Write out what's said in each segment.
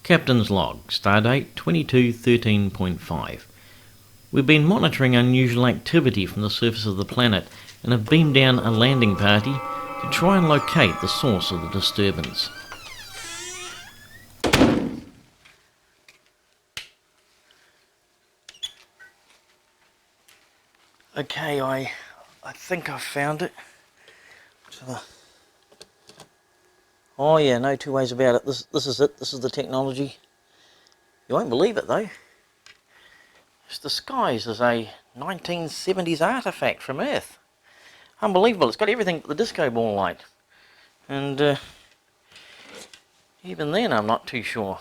Captain's Log, Stardate 2213.5. We've been monitoring unusual activity from the surface of the planet and have beamed down a landing party to try and locate the source of the disturbance. Okay, I think I've found it. Oh yeah, no two ways about it. This is it. This is the technology. You won't believe it though. It's disguised as a 1970s artifact from Earth. Unbelievable. It's got everything but the disco ball light. And even then I'm not too sure.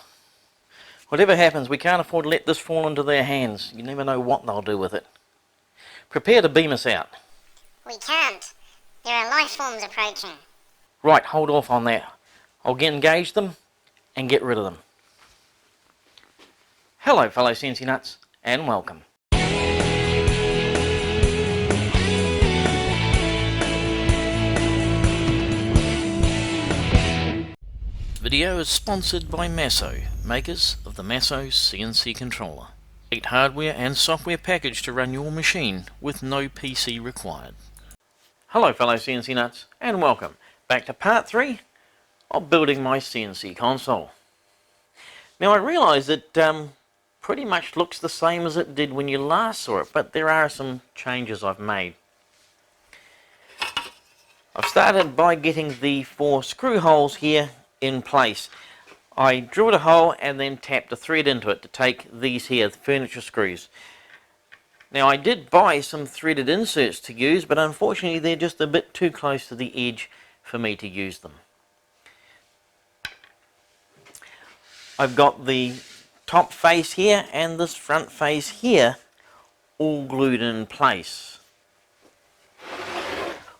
Whatever happens, we can't afford to let this fall into their hands. You never know what they'll do with it. Prepare to beam us out. We can't. There are life forms approaching. Right, hold off on that. I'll engage them and get rid of them. Hello fellow CNCnutz, and welcome. This video is sponsored by Masso, makers of the Masso CNC controller. Complete hardware and software package to run your machine with no PC required. Hello fellow CNCnutz, and welcome back to part 3 of building my CNC console. Now I realise it pretty much looks the same as it did when you last saw it, but there are some changes I've made. I've started by getting the 4 screw holes here in place. I drilled a hole and then tapped a thread into it to take these here, the furniture screws. Now I did buy some threaded inserts to use, but unfortunately they're just a bit too close to the edge for me to use them. I've got the top face here and this front face here all glued in place.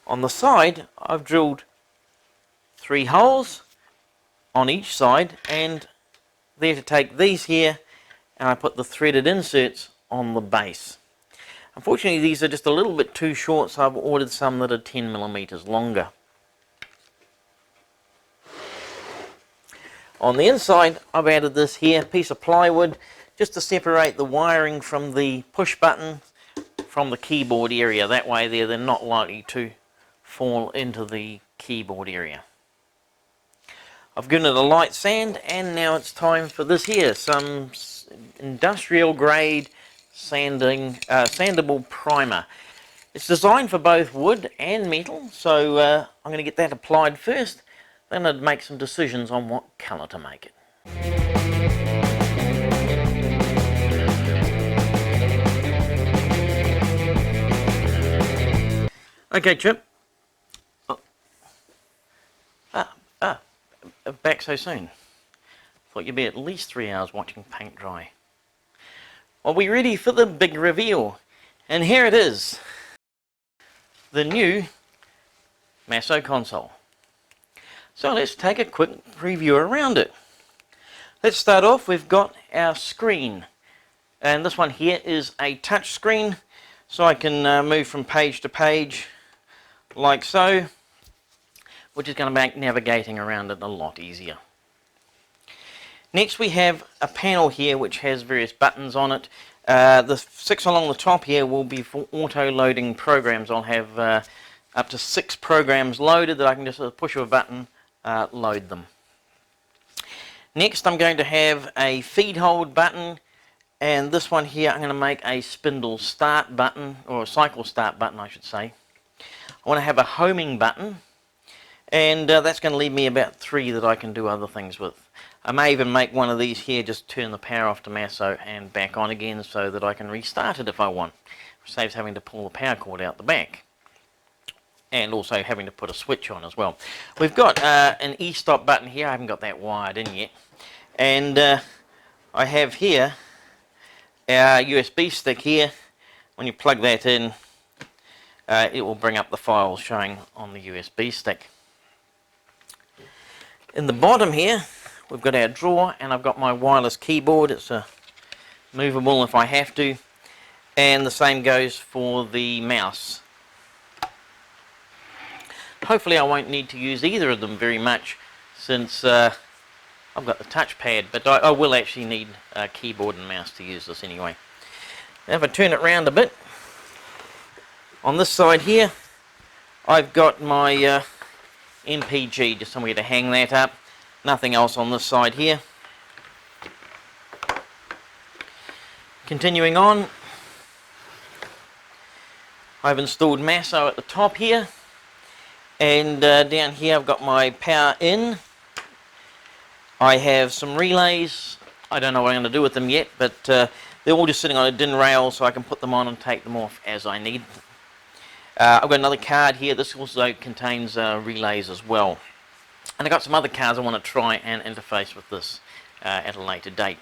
On the side I've drilled 3 holes on each side, and there to take these here, and I put the threaded inserts on the base. Unfortunately these are just a little bit too short, so I've ordered some that are 10mm longer. On the inside I've added this here piece of plywood just to separate the wiring from the push button from the keyboard area. That way they're not likely to fall into the keyboard area. I've given it a light sand, and now it's time for this here, some industrial grade sandable primer. It's designed for both wood and metal, so I'm going to get that applied first, then I'd make some decisions on what colour to make it. Okay Chip. Back so soon. Thought you'd be at least 3 hours watching paint dry. Are we ready for the big reveal? And here it is. The new Masso console. So let's take a quick preview around it. Let's start off, we've got our screen. And this one here is a touch screen, so I can move from page to page like so, which is going to make navigating around it a lot easier. Next we have a panel here which has various buttons on it. The 6 along the top here will be for auto-loading programs. I'll have up to 6 programs loaded that I can just with a push of a button load them. Next I'm going to have a feed hold button, and this one here I'm going to make a spindle start button, or a cycle start button I should say. I want to have a homing button, and that's going to leave me about 3 that I can do other things with. I may even make one of these here, just turn the power off to Masso and back on again so that I can restart it if I want. It saves having to pull the power cord out the back. And also having to put a switch on as well. We've got an e-stop button here. I haven't got that wired in yet. And I have here our USB stick here. When you plug that in, it will bring up the files showing on the USB stick. In the bottom here we've got our drawer, and I've got my wireless keyboard. It's movable if I have to, and the same goes for the mouse. Hopefully I won't need to use either of them very much, since I've got the touchpad, but I will actually need a keyboard and mouse to use this anyway. Now if I turn it around a bit, on this side here, I've got my MPG, just somewhere to hang that up. Nothing else on this side here. Continuing on, I've installed Masso at the top here, and down here I've got my power in. I have some relays. I don't know what I'm going to do with them yet, but they're all just sitting on a DIN rail, so I can put them on and take them off as I need. I've got another card here. This also contains relays as well. And I've got some other cards I want to try and interface with this at a later date.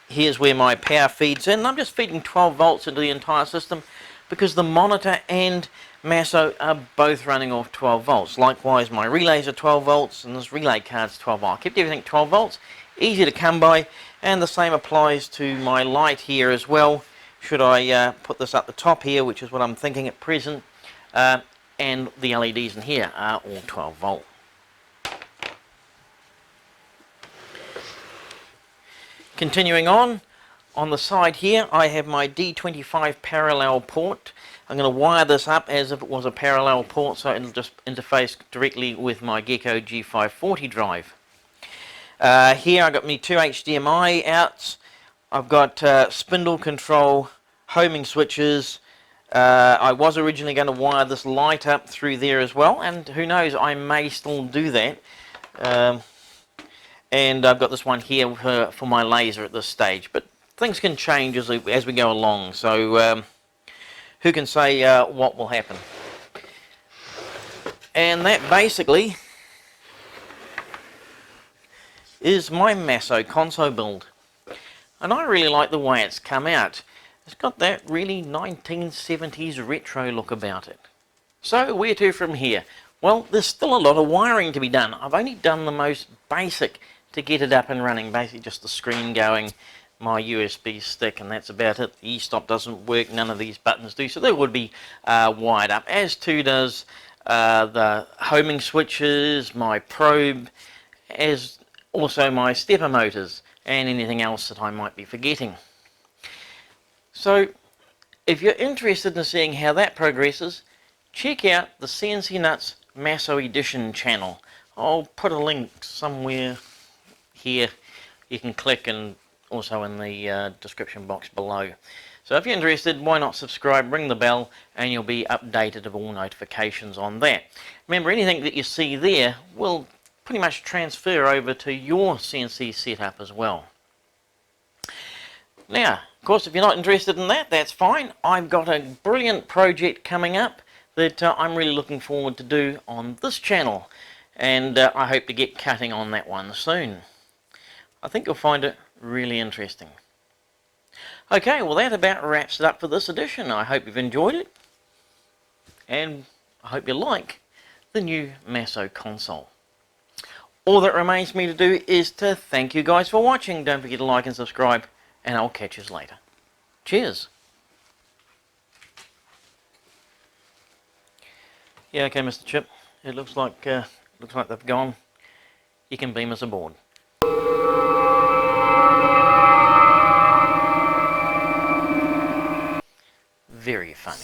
Here's where my power feeds in. I'm just feeding 12 volts into the entire system because the monitor and Masso are both running off 12 volts. Likewise, my relays are 12 volts and this relay card's 12 volts. I kept everything 12 volts, easy to come by, and the same applies to my light here as well. Should I put this up the top here, which is what I'm thinking at present, and the LEDs in here are all 12 volt. Continuing on the side here, I have my D25 parallel port. I'm going to wire this up as if it was a parallel port, so it'll just interface directly with my Gecko G540 drive. Here I've got my two HDMI outs. I've got spindle control, homing switches. I was originally going to wire this light up through there as well, and who knows, I may still do that. And I've got this one here for my laser at this stage, but things can change as we go along, so who can say what will happen. And that basically is my Masso console build, and I really like the way it's come out. It's got that really 1970s retro look about it. So where to from here? Well, there's still a lot of wiring to be done. I've only done the most basic to get it up and running, basically just the screen going, my USB stick, and that's about it. The e-stop doesn't work, none of these buttons do, so they would be wired up, as too does the homing switches, my probe, as also my stepper motors, and anything else that I might be forgetting. So if you're interested in seeing how that progresses, check out the CNCnutz Masso Edition channel. I'll put a link somewhere here you can click, and also in the description box below. So if you're interested, why not subscribe, ring the bell, and you'll be updated of all notifications on that. Remember, anything that you see there will pretty much transfer over to your CNC setup as well. Now, of course, if you're not interested in that, that's fine. I've got a brilliant project coming up that I'm really looking forward to do on this channel, and I hope to get cutting on that one soon. I think you'll find it really interesting. Okay, well that about wraps it up for this edition. I hope you've enjoyed it, and I hope you like the new Masso console. All that remains me to do is to thank you guys for watching. Don't forget to like and subscribe, and I'll catch you later. Cheers. Yeah, okay, Mr. Chip. It looks like they've gone. You can beam us aboard. Very funny.